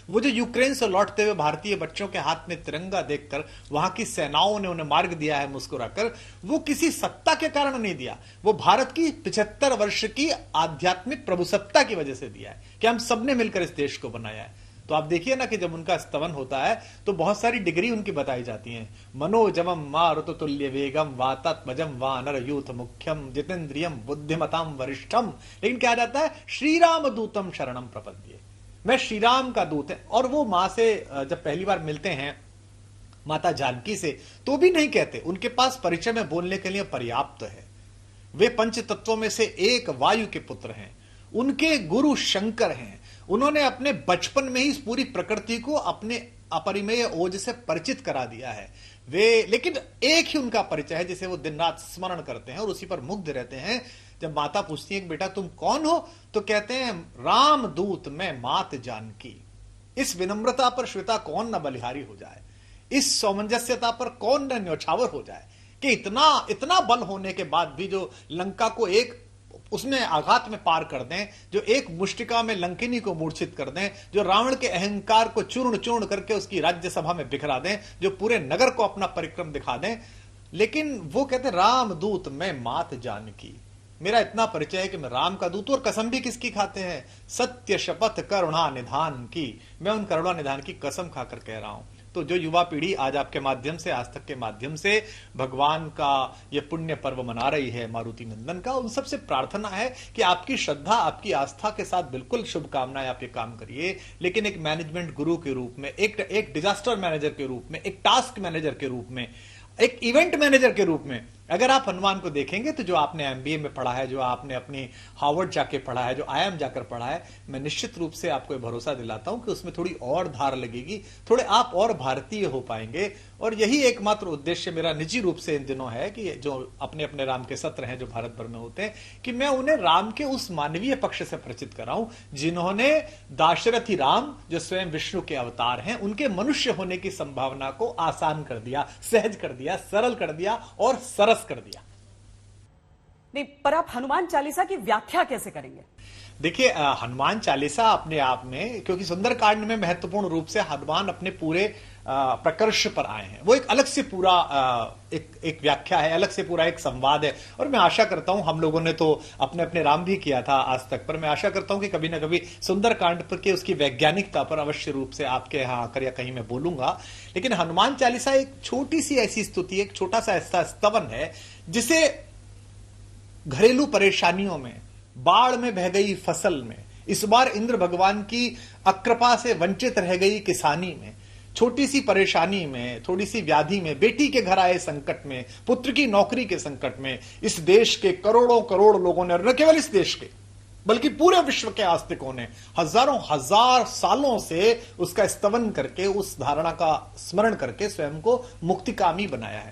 वो जो यूक्रेन से लौटते हुए भारतीय बच्चों के हाथ में तिरंगा देखकर वहां की सेनाओं ने उन्हें मार्ग दिया है मुस्कुराकर, वो किसी सत्ता के कारण नहीं दिया, वो भारत की 75 वर्ष की आध्यात्मिक प्रभुसत्ता की वजह से दिया है कि हम सबने मिलकर इस देश को बनाया है। तो आप देखिए ना कि जब उनका स्तवन होता है तो बहुत सारी डिग्री उनकी बताई जाती हैं। मनोजवम मारुत तुल्य वेगम वातात्मजम वानर यूथ मुख्यम जितेंद्रियम बुद्धिमताम वरिष्ठम। लेकिन क्या जाता है, श्री राम दूतम शरणम प्रपद्ये, मैं श्री राम का दूत है। और वो मां से जब पहली बार मिलते हैं माता जानकी से, तो भी नहीं कहते, उनके पास परिचय में बोलने के लिए पर्याप्त है। वे पंच तत्वों में से एक वायु के पुत्र हैं, उनके गुरु शंकर हैं। उन्होंने अपने बचपन में ही इस पूरी प्रकृति को अपने अपरिमेय ओज से परिचित करा दिया है। वे लेकिन एक ही उनका परिचय है जिसे वो दिन रात स्मरण करते हैं और उसी पर मुग्ध रहते हैं। जब माता पूछती है कि बेटा तुम कौन हो, तो कहते हैं राम दूत मैं मात जानकी। इस विनम्रता पर श्वेता कौन न बलिहारी हो जाए, इस सामंजस्यता पर कौन न न्यौछावर हो जाए कि इतना इतना बल होने के बाद भी जो लंका को एक उसमें आघात में पार कर दें, जो एक मुष्टिका में लंकिनी को मूर्छित कर दें, जो रावण के अहंकार को चूर्ण चूर्ण करके उसकी राज्यसभा में बिखरा दें, जो पूरे नगर को अपना परिक्रम दिखा दें। लेकिन वो कहते रामदूत मैं मात जानकी, मेरा इतना परिचय है कि मैं राम का दूत। और कसम भी किसकी खाते हैं, सत्य शपथ करुणा निधान की, मैं उन करुणा निधान की कसम खाकर कह रहा हूं। तो जो युवा पीढ़ी आज आपके माध्यम से, आज तक के माध्यम से भगवान का ये पुण्य पर्व मना रही है मारुति नंदन का, उन सबसे प्रार्थना है कि आपकी श्रद्धा, आपकी आस्था के साथ बिल्कुल शुभकामनाएं, आप ये काम करिए। लेकिन एक मैनेजमेंट गुरु के रूप में, एक डिजास्टर मैनेजर के रूप में, एक टास्क मैनेजर के रूप में, एक इवेंट मैनेजर के रूप में अगर आप हनुमान को देखेंगे तो जो आपने एमबीए में पढ़ा है, जो आपने अपनी हार्वर्ड जाके पढ़ा है, जो आईआईएम जाकर पढ़ा है, मैं निश्चित रूप से आपको ये भरोसा दिलाता हूं कि उसमें थोड़ी और धार लगेगी, थोड़े आप और भारतीय हो पाएंगे। और यही एकमात्र उद्देश्य मेरा निजी रूप से इन दिनों है कि जो अपने अपने राम के सत्र हैं जो भारत भर में होते हैं, कि मैं उन्हें राम के उस मानवीय पक्ष से परिचित कराऊं जिन्होंने दाशरथी राम, जो स्वयं विष्णु के अवतार हैं, उनके मनुष्य होने की संभावना को आसान कर दिया, सहज कर दिया, सरल कर दिया और सरस कर दिया। नहीं, पर आप हनुमान चालीसा की व्याख्या कैसे करेंगे? देखिए, हनुमान चालीसा अपने आप में, क्योंकि सुंदरकांड में महत्वपूर्ण रूप से हनुमान अपने पूरे प्रकर्ष पर आए हैं, वो एक अलग से पूरा एक व्याख्या है, अलग से पूरा एक संवाद है। और मैं आशा करता हूं, हम लोगों ने तो अपने अपने राम भी किया था आज तक, पर मैं आशा करता हूं कि कभी ना कभी सुंदरकांड पर के उसकी वैज्ञानिकता पर अवश्य रूप से आपके यहां आकर या कहीं मैं बोलूंगा। लेकिन हनुमान चालीसा एक छोटी सी ऐसी स्तुति, एक छोटा सा ऐसा स्तवन है जिसे घरेलू परेशानियों में, बाढ़ में बह गई फसल में, इस बार इंद्र भगवान की अकृपा से वंचित रह गई किसानी में, छोटी सी परेशानी में, थोड़ी सी व्याधि में, बेटी के घर आए संकट में, पुत्र की नौकरी के संकट में, इस देश के करोड़ों करोड़ लोगों ने, न केवल इस देश के बल्कि पूरे विश्व के आस्तिकों ने हजारों हजार सालों से उसका स्तवन करके, उस धारणा का स्मरण करके स्वयं को मुक्तिकामी बनाया है।